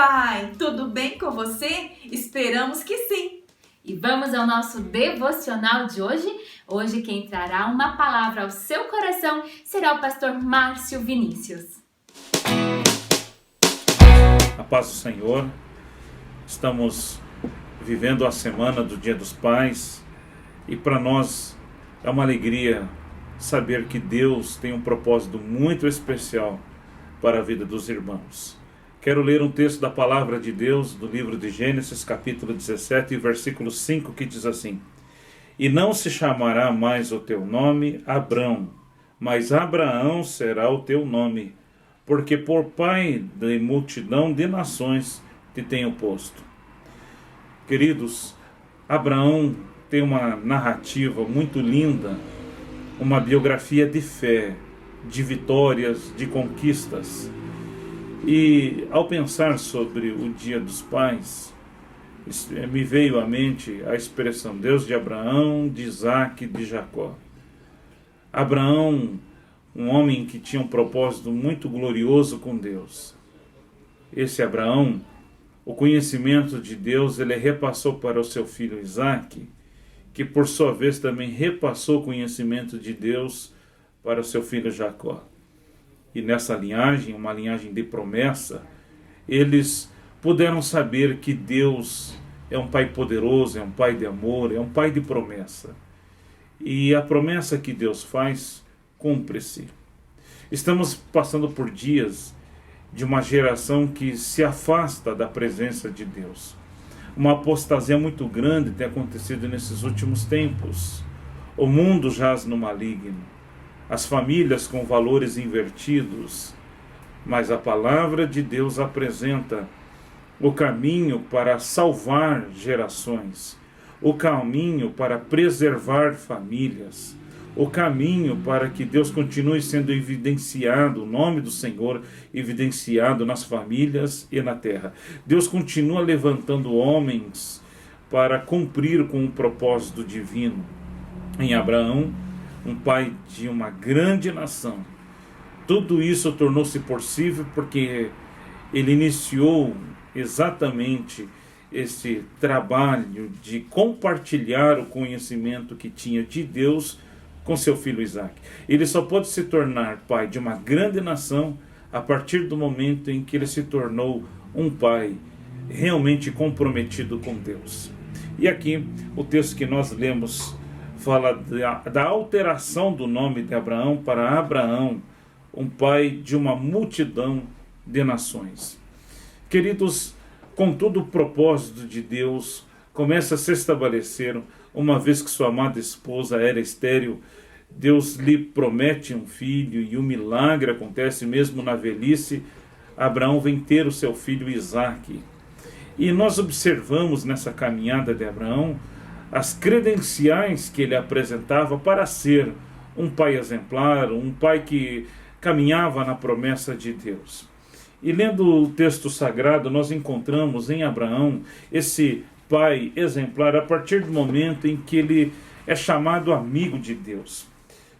Pai! Tudo bem com você? Esperamos que sim! E vamos ao nosso devocional de hoje? Hoje quem trará uma palavra ao seu coração será o pastor Márcio Vinícius. A paz do Senhor. Estamos vivendo a semana do Dia dos Pais e para nós é uma alegria saber que Deus tem um propósito muito especial para a vida dos irmãos. Quero ler um texto da palavra de Deus do livro de Gênesis, capítulo 17, versículo 5, que diz assim: E não se chamará mais o teu nome Abrão, mas Abraão será o teu nome, porque por pai de multidão de nações te tenho posto. Queridos, Abraão tem uma narrativa muito linda, uma biografia de fé, de vitórias, de conquistas. E ao pensar sobre o Dia dos Pais, me veio à mente a expressão Deus de Abraão, de Isaac e de Jacó. Abraão, um homem que tinha um propósito muito glorioso com Deus. Esse Abraão, o conhecimento de Deus, ele repassou para o seu filho Isaac, que por sua vez também repassou o conhecimento de Deus para o seu filho Jacó. E nessa linhagem, uma linhagem de promessa, eles puderam saber que Deus é um Pai poderoso, é um Pai de amor, é um Pai de promessa. E a promessa que Deus faz, cumpre-se. Estamos passando por dias de uma geração que se afasta da presença de Deus. Uma apostasia muito grande tem acontecido nesses últimos tempos. O mundo jaz no maligno. As famílias com valores invertidos, mas a palavra de Deus apresenta o caminho para salvar gerações, o caminho para preservar famílias, o caminho para que Deus continue sendo evidenciado, o nome do Senhor evidenciado nas famílias e na terra. Deus continua levantando homens para cumprir com o propósito divino. Em Abraão, um pai de uma grande nação. Tudo isso tornou-se possível porque ele iniciou exatamente esse trabalho de compartilhar o conhecimento que tinha de Deus com seu filho Isaac. Ele só pôde se tornar pai de uma grande nação a partir do momento em que ele se tornou um pai realmente comprometido com Deus. E aqui o texto que nós lemos fala da alteração do nome de Abraão para Abraão, um pai de uma multidão de nações. Queridos, contudo o propósito de Deus começa a se estabelecer uma vez que sua amada esposa era estéril. Deus lhe promete um filho e o milagre acontece mesmo na velhice. Abraão vem ter o seu filho Isaac. E nós observamos nessa caminhada de Abraão as credenciais que ele apresentava para ser um pai exemplar, um pai que caminhava na promessa de Deus. E lendo o texto sagrado, nós encontramos em Abraão esse pai exemplar a partir do momento em que ele é chamado amigo de Deus.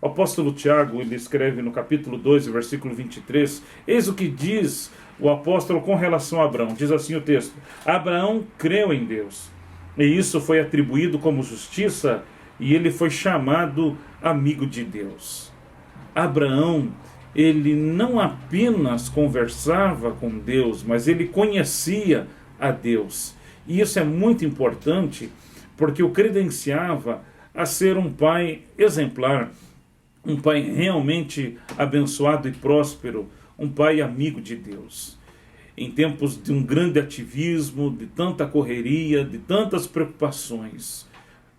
O apóstolo Tiago, ele escreve no capítulo 2, versículo 23, eis o que diz o apóstolo com relação a Abraão. Diz assim o texto: Abraão creu em Deus, e isso foi atribuído como justiça, e ele foi chamado amigo de Deus. Abraão, ele não apenas conversava com Deus, mas ele conhecia a Deus. E isso é muito importante, porque o credenciava a ser um pai exemplar, um pai realmente abençoado e próspero, um pai amigo de Deus. Em tempos de um grande ativismo, de tanta correria, de tantas preocupações,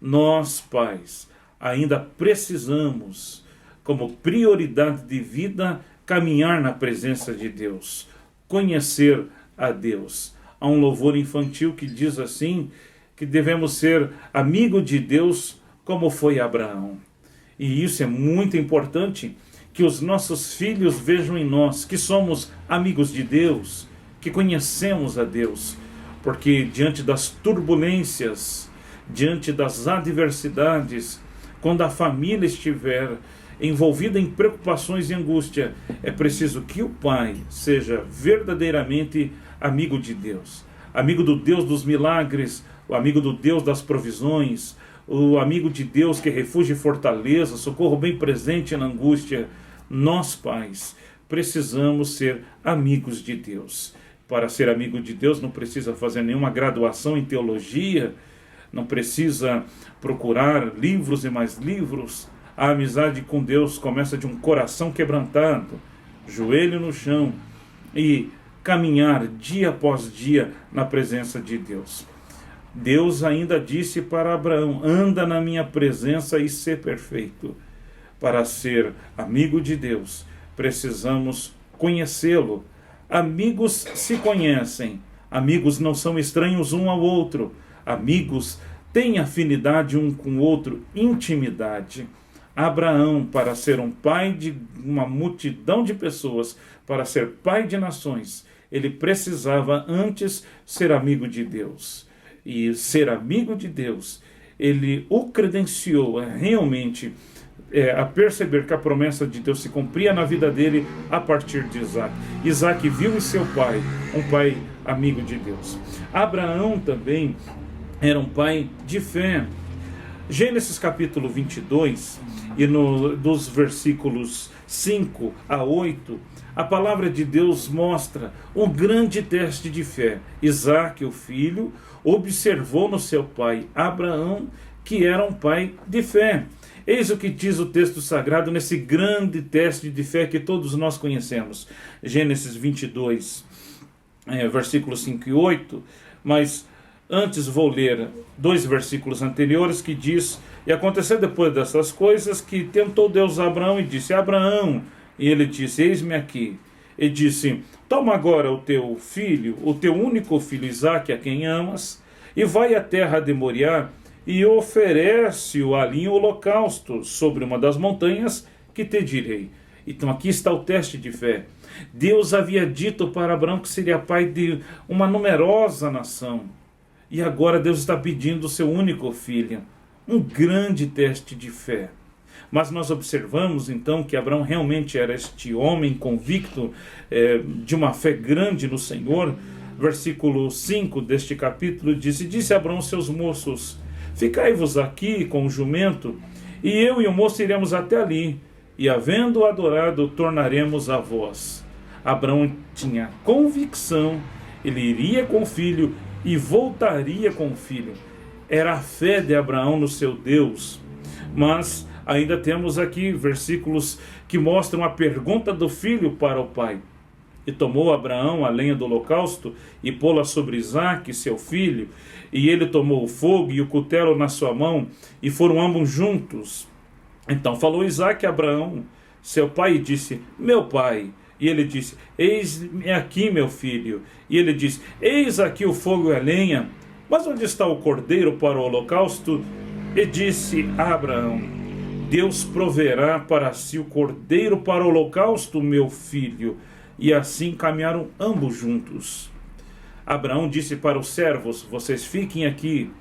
nós, pais, ainda precisamos, como prioridade de vida, caminhar na presença de Deus, conhecer a Deus. Há um louvor infantil que diz assim, que devemos ser amigo de Deus como foi Abraão. E isso é muito importante, que os nossos filhos vejam em nós, que somos amigos de Deus, que conhecemos a Deus, porque diante das turbulências, diante das adversidades, quando a família estiver envolvida em preocupações e angústia, é preciso que o pai seja verdadeiramente amigo de Deus, amigo do Deus dos milagres, o amigo do Deus das provisões, o amigo de Deus que é refúgio e fortaleza, socorro bem presente na angústia. Nós, pais, precisamos ser amigos de Deus. Para ser amigo de Deus não precisa fazer nenhuma graduação em teologia, não precisa procurar livros e mais livros. A amizade com Deus começa de um coração quebrantado, joelho no chão e caminhar dia após dia na presença de Deus. Deus ainda disse para Abraão: anda na minha presença e ser perfeito. Para ser amigo de Deus, precisamos conhecê-lo. Amigos se conhecem, amigos não são estranhos um ao outro, amigos têm afinidade um com o outro, intimidade. Abraão, para ser um pai de uma multidão de pessoas, para ser pai de nações, ele precisava antes ser amigo de Deus. E ser amigo de Deus, ele o credenciou realmente a perceber que a promessa de Deus se cumpria na vida dele a partir de Isaac. Isaac viu em seu pai um pai amigo de Deus. Abraão também era um pai de fé. Gênesis capítulo 22, e dos versículos 5 a 8, a palavra de Deus mostra um grande teste de fé. Isaac, o filho, observou no seu pai Abraão que era um pai de fé. Eis o que diz o texto sagrado nesse grande teste de fé que todos nós conhecemos. Gênesis 22, versículos 5 e 8, mas antes vou ler 2 versículos anteriores que diz: e aconteceu depois dessas coisas que tentou Deus a Abraão e disse: Abraão, e ele disse: eis-me aqui. E disse: toma agora o teu filho, o teu único filho Isaque, a quem amas, e vai à terra de Moriá, e oferece-o ali em holocausto sobre uma das montanhas que te direi. Então aqui está o teste de fé. Deus havia dito para Abraão que seria pai de uma numerosa nação. E agora Deus está pedindo o seu único filho. Um grande teste de fé. Mas nós observamos então que Abraão realmente era este homem convicto de uma fé grande no Senhor. Versículo 5 deste capítulo diz: e disse Abraão aos seus moços: ficai-vos aqui com o jumento, e eu e o moço iremos até ali, e havendo adorado, tornaremos a vós. Abraão tinha convicção, ele iria com o filho e voltaria com o filho. Era a fé de Abraão no seu Deus. Mas ainda temos aqui versículos que mostram a pergunta do filho para o pai. E tomou Abraão a lenha do holocausto e pô-la sobre Isaque, seu filho, e ele tomou o fogo e o cutelo na sua mão, e foram ambos juntos. Então falou Isaque a Abraão, seu pai, e disse: meu pai. E ele disse: eis-me aqui, meu filho. E ele disse: eis aqui o fogo e a lenha, mas onde está o cordeiro para o holocausto? E disse a Abraão: Deus proverá para si o cordeiro para o holocausto, meu filho. E assim caminharam ambos juntos. Abraão disse para os servos: vocês fiquem aqui,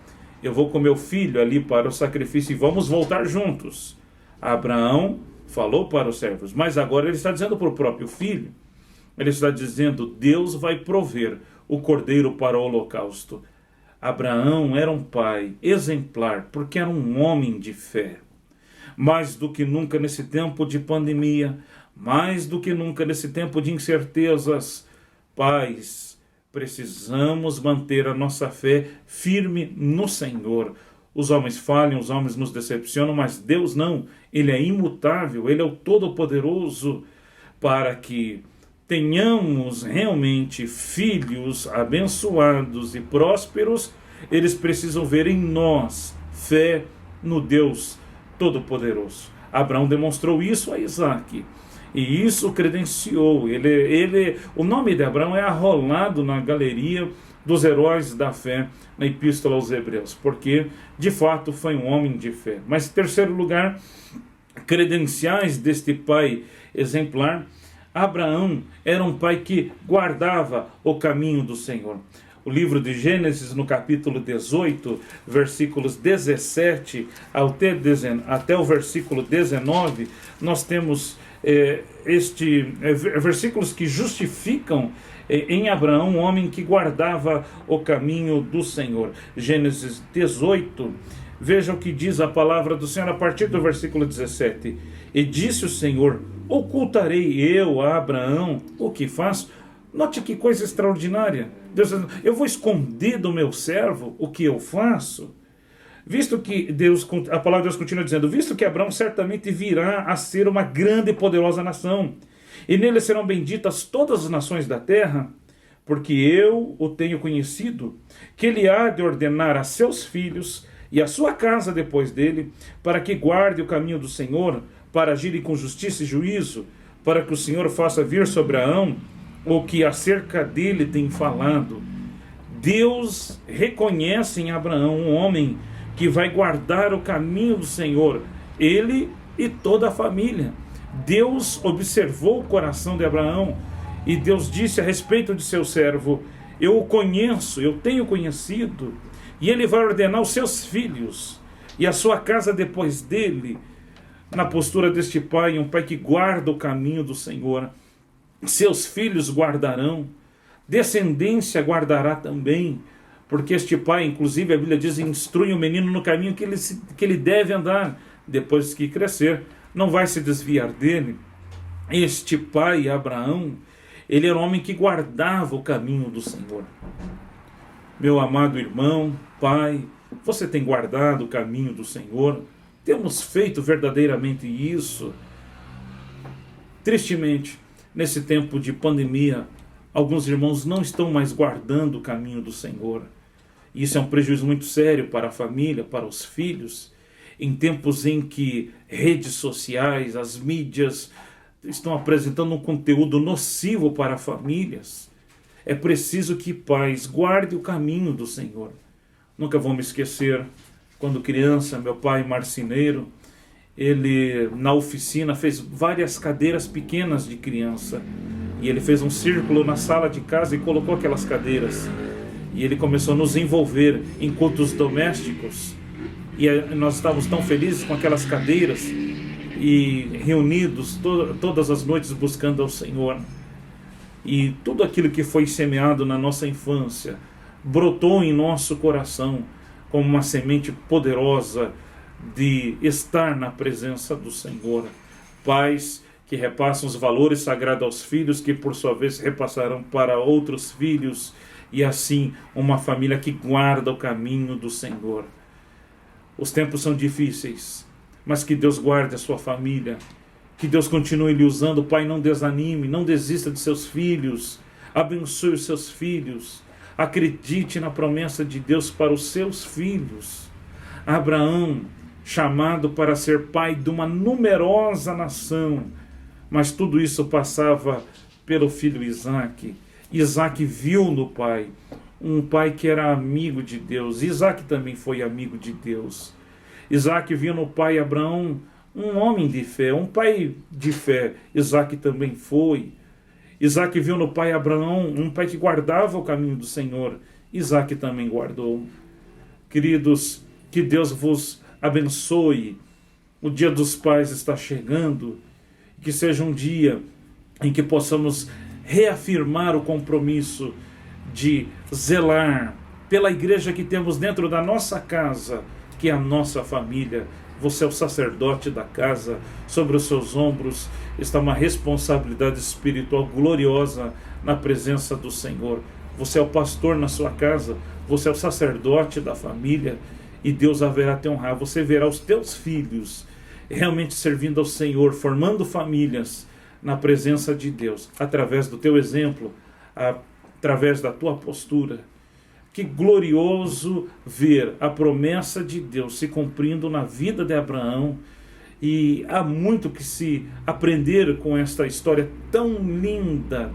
eu vou com meu filho ali para o sacrifício e vamos voltar juntos. Abraão falou para os servos, mas agora ele está dizendo para o próprio filho. Ele está dizendo: Deus vai prover o cordeiro para o holocausto. Abraão era um pai exemplar, porque era um homem de fé. Mais do que nunca nesse tempo de pandemia, mais do que nunca nesse tempo de incertezas, pais, precisamos manter a nossa fé firme no Senhor. Os homens falham, os homens nos decepcionam, mas Deus não. Ele é imutável, Ele é o Todo-Poderoso. Para que tenhamos realmente filhos abençoados e prósperos, eles precisam ver em nós fé no Deus Todo-Poderoso. Abraão demonstrou isso a Isaque, e isso credenciou. O nome de Abraão é arrolado na galeria dos heróis da fé na Epístola aos Hebreus, porque de fato foi um homem de fé. Mas em terceiro lugar, credenciais deste pai exemplar: Abraão era um pai que guardava o caminho do Senhor. o livro de Gênesis, no capítulo 18, versículos 17 até o versículo 19, nós temos versículos que justificam em Abraão um homem que guardava o caminho do Senhor. Gênesis 18, veja o que diz a palavra do Senhor a partir do versículo 17. E disse o Senhor: ocultarei eu a Abraão o que faço? Note que coisa extraordinária. Deus, eu vou esconder do meu servo o que eu faço? Visto que a palavra de Deus continua dizendo, visto que Abraão certamente virá a ser uma grande e poderosa nação, e nele serão benditas todas as nações da terra, porque eu o tenho conhecido, que ele há de ordenar a seus filhos e a sua casa depois dele, para que guarde o caminho do Senhor, para agirem com justiça e juízo, para que o Senhor faça vir sobre Abraão o que acerca dele tem falado. Deus reconhece em Abraão um homem que vai guardar o caminho do Senhor, ele e toda a família. Deus observou o coração de Abraão e Deus disse a respeito de seu servo: eu o conheço, eu tenho conhecido, e ele vai ordenar os seus filhos e a sua casa depois dele. Na postura deste pai, um pai que guarda o caminho do Senhor, seus filhos guardarão, descendência guardará também, porque este pai, inclusive a Bíblia diz, instrui o menino no caminho que ele deve andar, depois que crescer, não vai se desviar dele. Este pai, Abraão, ele era um homem que guardava o caminho do Senhor. Meu amado irmão, pai, você tem guardado o caminho do Senhor? Temos feito verdadeiramente isso? Tristemente, nesse tempo de pandemia, alguns irmãos não estão mais guardando o caminho do Senhor. Isso é um prejuízo muito sério para a família, para os filhos, em tempos em que redes sociais, as mídias estão apresentando um conteúdo nocivo para famílias. É preciso que pais guardem o caminho do Senhor. Nunca vou me esquecer, quando criança, meu pai marceneiro, ele na oficina fez várias cadeiras pequenas de criança. E ele fez um círculo na sala de casa e colocou aquelas cadeiras. E ele começou a nos envolver em cultos domésticos. E nós estávamos tão felizes com aquelas cadeiras e reunidos todas as noites buscando ao Senhor. E tudo aquilo que foi semeado na nossa infância brotou em nosso coração como uma semente poderosa de estar na presença do Senhor. Pais que repassam os valores sagrados aos filhos, que por sua vez repassarão para outros filhos, e assim uma família que guarda o caminho do Senhor. Os tempos são difíceis, mas que Deus guarde a sua família, que Deus continue lhe usando. Pai, não desanime, não desista de seus filhos, abençoe os seus filhos, acredite na promessa de Deus para os seus filhos. Abraão, chamado para ser pai de uma numerosa nação, mas tudo isso passava pelo filho Isaque. Isaque viu no pai um pai que era amigo de Deus. Isaque também foi amigo de Deus. Isaque viu no pai Abraão um homem de fé, um pai de fé. Isaque também foi. Isaque viu no pai Abraão um pai que guardava o caminho do Senhor. Isaque também guardou. Queridos, que Deus vos abençoe. O dia dos pais está chegando. Que seja um dia em que possamos reafirmar o compromisso de zelar pela igreja que temos dentro da nossa casa, que é a nossa família. Você é o sacerdote da casa, sobre os seus ombros está uma responsabilidade espiritual gloriosa na presença do Senhor. Você é o pastor na sua casa, você é o sacerdote da família, e Deus haverá te honrar. Você verá os teus filhos realmente servindo ao Senhor, formando famílias na presença de Deus, através do teu exemplo, através da tua postura. Que glorioso ver a promessa de Deus se cumprindo na vida de Abraão. E há muito que se aprender com esta história tão linda,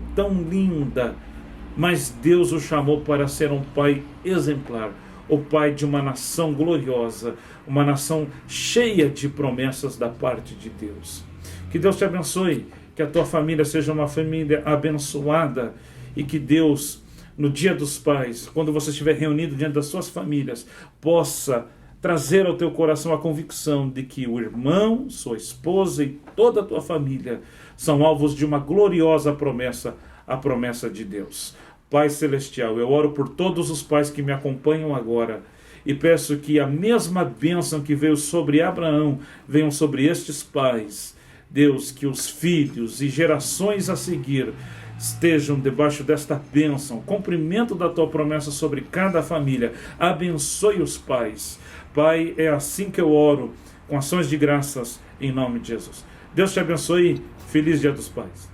mas Deus o chamou para ser um pai exemplar, o pai de uma nação gloriosa, uma nação cheia de promessas da parte de Deus. Que Deus te abençoe, que a tua família seja uma família abençoada, e que Deus no Dia dos Pais, quando você estiver reunido diante das suas famílias, possa trazer ao teu coração a convicção de que o irmão, sua esposa e toda a tua família são alvos de uma gloriosa promessa, a promessa de Deus. Pai Celestial, eu oro por todos os pais que me acompanham agora e peço que a mesma bênção que veio sobre Abraão venham sobre estes pais. Deus, que os filhos e gerações a seguir estejam debaixo desta bênção, cumprimento da tua promessa sobre cada família. Abençoe os pais. Pai, é assim que eu oro, com ações de graças, em nome de Jesus. Deus te abençoe. Feliz Dia dos Pais.